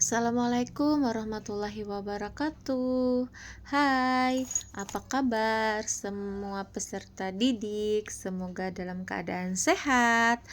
Assalamualaikum warahmatullahi wabarakatuh. Hai, apa kabar semua peserta didik? Semoga dalam keadaan sehat.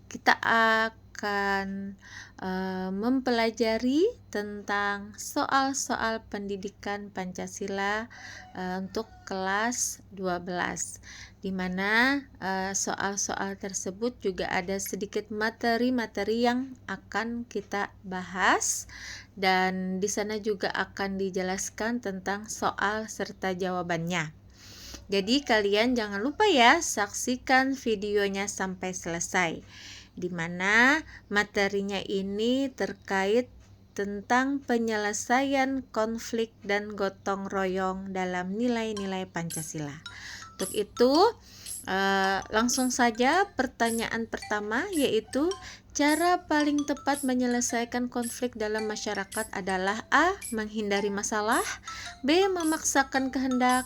Kita akan mempelajari tentang soal-soal pendidikan Pancasila untuk kelas 12, di mana soal-soal tersebut juga ada sedikit materi-materi yang akan kita bahas, dan di sana juga akan dijelaskan tentang soal serta jawabannya. Jadi kalian jangan lupa ya, saksikan videonya sampai selesai, di mana materinya ini terkait tentang penyelesaian konflik dan gotong royong dalam nilai-nilai Pancasila. Untuk itu, langsung saja pertanyaan pertama, yaitu cara paling tepat menyelesaikan konflik dalam masyarakat adalah A. Menghindari masalah, B. Memaksakan kehendak,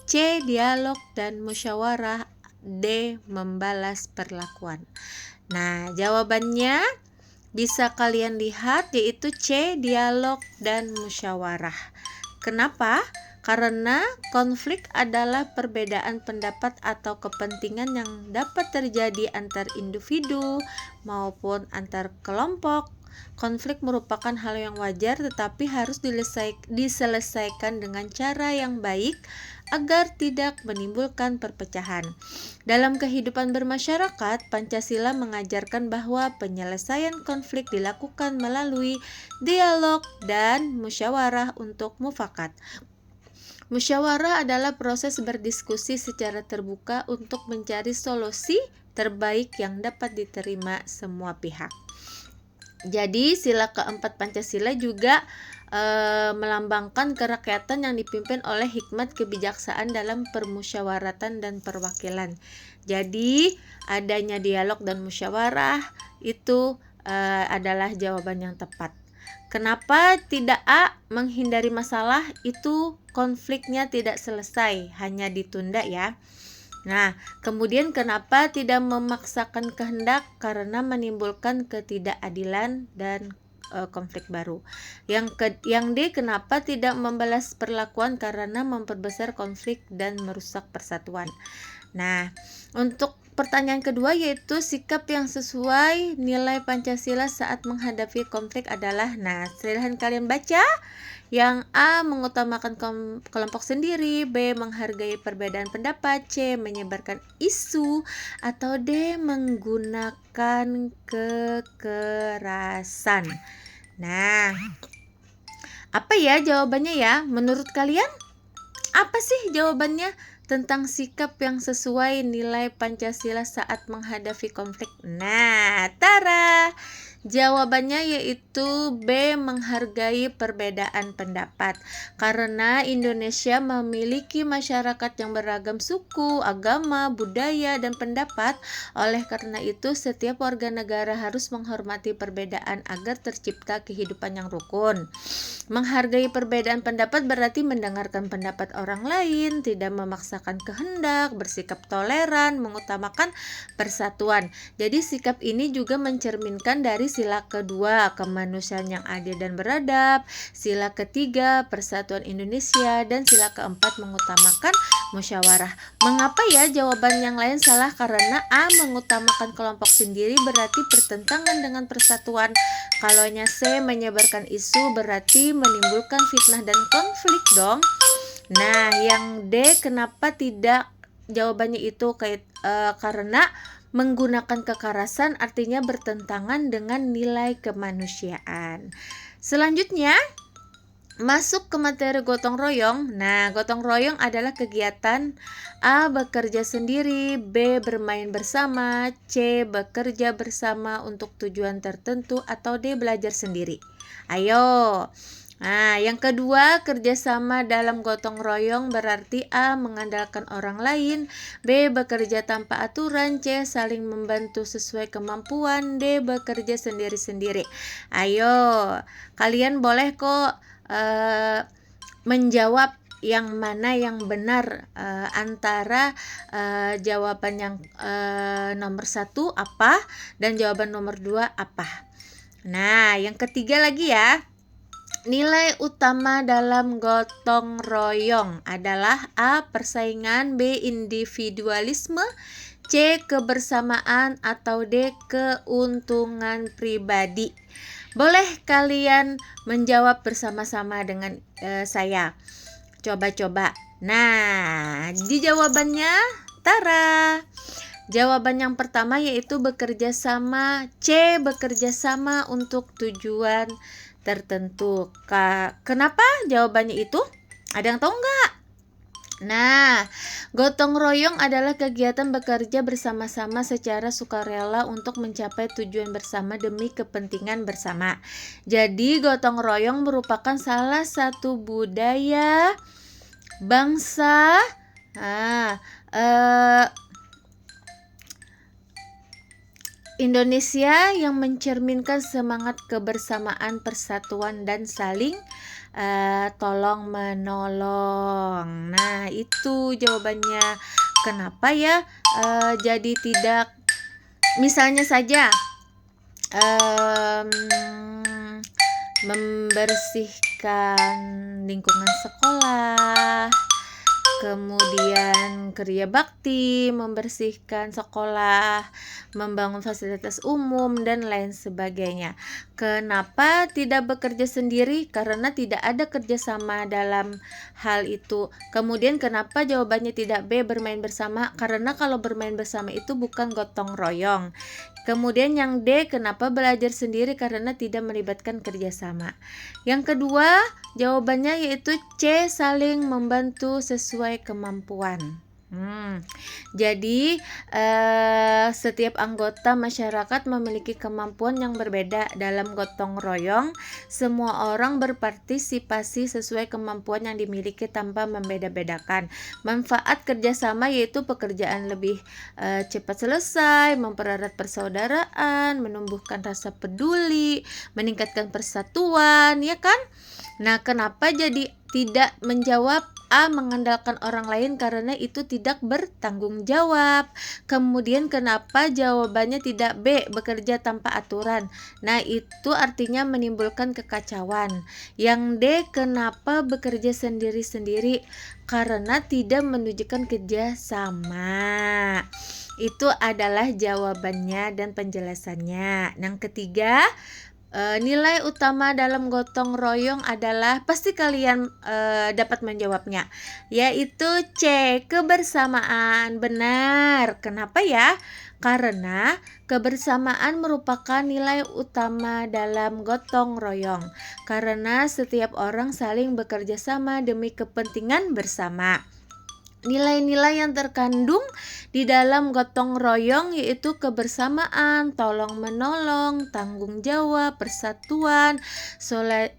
C. Dialog dan musyawarah, D. Membalas perlakuan. Nah, jawabannya bisa kalian lihat, yaitu C. Dialog dan musyawarah. Kenapa? Karena konflik adalah perbedaan pendapat atau kepentingan yang dapat terjadi antar individu maupun antar kelompok. Konflik merupakan hal yang wajar, tetapi harus diselesaikan dengan cara yang baik agar tidak menimbulkan perpecahan. Dalam kehidupan bermasyarakat, Pancasila mengajarkan bahwa penyelesaian konflik dilakukan melalui dialog dan musyawarah untuk mufakat. Musyawarah adalah proses berdiskusi secara terbuka untuk mencari solusi terbaik yang dapat diterima semua pihak. Jadi sila keempat Pancasila juga melambangkan kerakyatan yang dipimpin oleh hikmat kebijaksanaan dalam permusyawaratan dan perwakilan. Jadi adanya dialog dan musyawarah itu adalah jawaban yang tepat. Kenapa tidak A? Menghindari masalah, itu konfliknya tidak selesai, hanya ditunda ya. Nah, kemudian kenapa tidak memaksakan kehendak? Karena menimbulkan ketidakadilan dan konflik baru. Yang D, kenapa tidak membalas perlakuan? Karena memperbesar konflik dan merusak persatuan. Nah, untuk pertanyaan kedua, yaitu sikap yang sesuai nilai Pancasila saat menghadapi konflik adalah, nah silahkan kalian baca. Yang A, mengutamakan kelompok sendiri, B, menghargai perbedaan pendapat, C, menyebarkan isu, atau D, menggunakan kekerasan. Nah, apa ya jawabannya ya? Menurut kalian apa sih jawabannya tentang sikap yang sesuai nilai Pancasila saat menghadapi konflik? Nah, tara! Jawabannya yaitu B, menghargai perbedaan pendapat. Karena Indonesia memiliki masyarakat yang beragam suku, agama, budaya, dan pendapat. Oleh karena itu, setiap warga negara harus menghormati perbedaan agar tercipta kehidupan yang rukun. Menghargai perbedaan pendapat berarti mendengarkan pendapat orang lain, tidak memaksakan kehendak, bersikap toleran, mengutamakan persatuan. Jadi sikap ini juga mencerminkan dari sila kedua, kemanusiaan yang adil dan beradab, sila ketiga, persatuan Indonesia, dan sila keempat, mengutamakan musyawarah. Mengapa ya jawaban yang lain salah? Karena A, mengutamakan kelompok sendiri berarti bertentangan dengan persatuan. Kalau C, menyebarkan isu berarti menimbulkan fitnah dan konflik dong. Nah, yang D, kenapa tidak? Jawabannya itu karena menggunakan kekerasan artinya bertentangan dengan nilai kemanusiaan. Selanjutnya, masuk ke materi gotong royong. Nah, gotong royong adalah kegiatan A, bekerja sendiri, B, bermain bersama, C, bekerja bersama untuk tujuan tertentu, atau D, belajar sendiri. Ayo. Nah, yang kedua, kerjasama dalam gotong royong berarti A, mengandalkan orang lain, B, bekerja tanpa aturan, C, saling membantu sesuai kemampuan, D, bekerja sendiri-sendiri. Ayo, kalian boleh kok menjawab yang mana yang benar antara jawaban yang nomor 1 apa dan jawaban nomor 2 apa. Nah, yang ketiga lagi ya. Nilai utama dalam gotong royong adalah A. Persaingan, B. Individualisme, C. Kebersamaan, atau D. Keuntungan pribadi. Boleh kalian menjawab bersama-sama dengan saya. Coba-coba. Nah, di jawabannya, tara. Jawaban yang pertama yaitu bekerja sama. C. Bekerja sama untuk tujuan tertentu. Kenapa jawabannya itu? Ada yang tahu nggak? Nah, gotong royong adalah kegiatan bekerja bersama-sama secara sukarela untuk mencapai tujuan bersama demi kepentingan bersama. Jadi, gotong royong merupakan salah satu budaya bangsa Indonesia yang mencerminkan semangat kebersamaan, persatuan, dan saling tolong menolong. Nah, itu jawabannya. Kenapa ya jadi tidak, misalnya saja membersihkan lingkungan sekolah, kemudian kerja bakti, membersihkan sekolah, membangun fasilitas umum, dan lain sebagainya. Kenapa tidak bekerja sendiri? Karena tidak ada kerjasama dalam hal itu. Kemudian kenapa jawabannya tidak B, bermain bersama? Karena kalau bermain bersama itu bukan gotong royong. Kemudian yang D, kenapa belajar sendiri? Karena tidak melibatkan kerjasama. Yang kedua, jawabannya yaitu C, saling membantu sesuai kemampuan. Jadi setiap anggota masyarakat memiliki kemampuan yang berbeda. Dalam gotong royong, semua orang berpartisipasi sesuai kemampuan yang dimiliki tanpa membeda-bedakan. Manfaat kerjasama yaitu pekerjaan lebih cepat selesai, mempererat persaudaraan, menumbuhkan rasa peduli, meningkatkan persatuan, ya kan? Nah, kenapa jadi tidak menjawab A, mengandalkan orang lain? Karena itu tidak bertanggung jawab. Kemudian kenapa jawabannya tidak B, bekerja tanpa aturan? Nah, itu artinya menimbulkan kekacauan. Yang D, kenapa bekerja sendiri-sendiri? Karena tidak menunjukkan kerjasama. Itu adalah jawabannya dan penjelasannya. Yang ketiga, nilai utama dalam gotong royong adalah, pasti kalian dapat menjawabnya, yaitu C, kebersamaan. Benar. Kenapa ya? Karena kebersamaan merupakan nilai utama dalam gotong royong. Karena setiap orang saling bekerja sama demi kepentingan bersama. Nilai-nilai yang terkandung di dalam gotong royong yaitu kebersamaan, tolong-menolong, tanggung jawab, persatuan,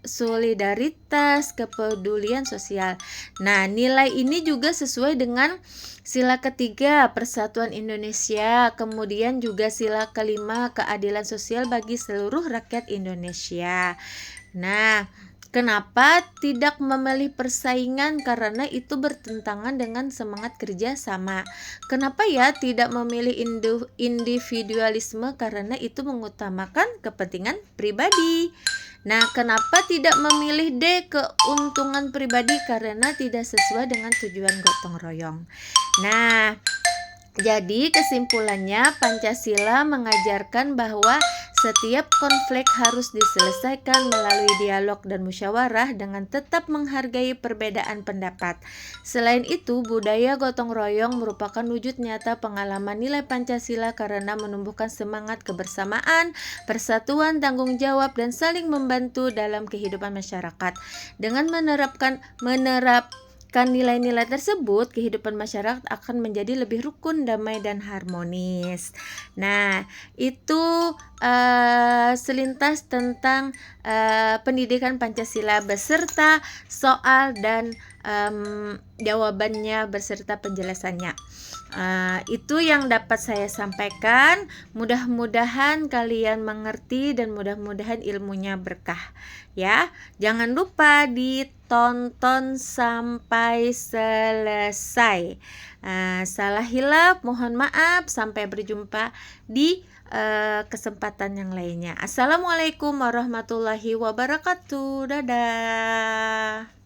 solidaritas, kepedulian sosial. Nah, nilai ini juga sesuai dengan sila ketiga, Persatuan Indonesia, kemudian juga sila kelima, keadilan sosial bagi seluruh rakyat Indonesia. Nah, kenapa tidak memilih persaingan? Karena itu bertentangan dengan semangat kerja sama. Kenapa ya tidak memilih individualisme? Karena itu mengutamakan kepentingan pribadi. Nah, kenapa tidak memilih D, keuntungan pribadi? Karena tidak sesuai dengan tujuan gotong royong. Nah, jadi kesimpulannya, Pancasila mengajarkan bahwa setiap konflik harus diselesaikan melalui dialog dan musyawarah dengan tetap menghargai perbedaan pendapat. Selain itu, budaya gotong royong merupakan wujud nyata pengalaman nilai Pancasila karena menumbuhkan semangat kebersamaan, persatuan, tanggung jawab, dan saling membantu dalam kehidupan masyarakat. Dengan menerapkan nilai-nilai tersebut, kehidupan masyarakat akan menjadi lebih rukun, damai, dan harmonis. Nah, itu selintas tentang pendidikan Pancasila beserta soal dan jawabannya beserta penjelasannya. Itu yang dapat saya sampaikan. Mudah-mudahan kalian mengerti dan mudah-mudahan ilmunya berkah ya. Jangan lupa ditonton sampai selesai. Salah hilap mohon maaf. Sampai berjumpa di kesempatan yang lainnya. Assalamualaikum warahmatullahi wabarakatuh. Dadah.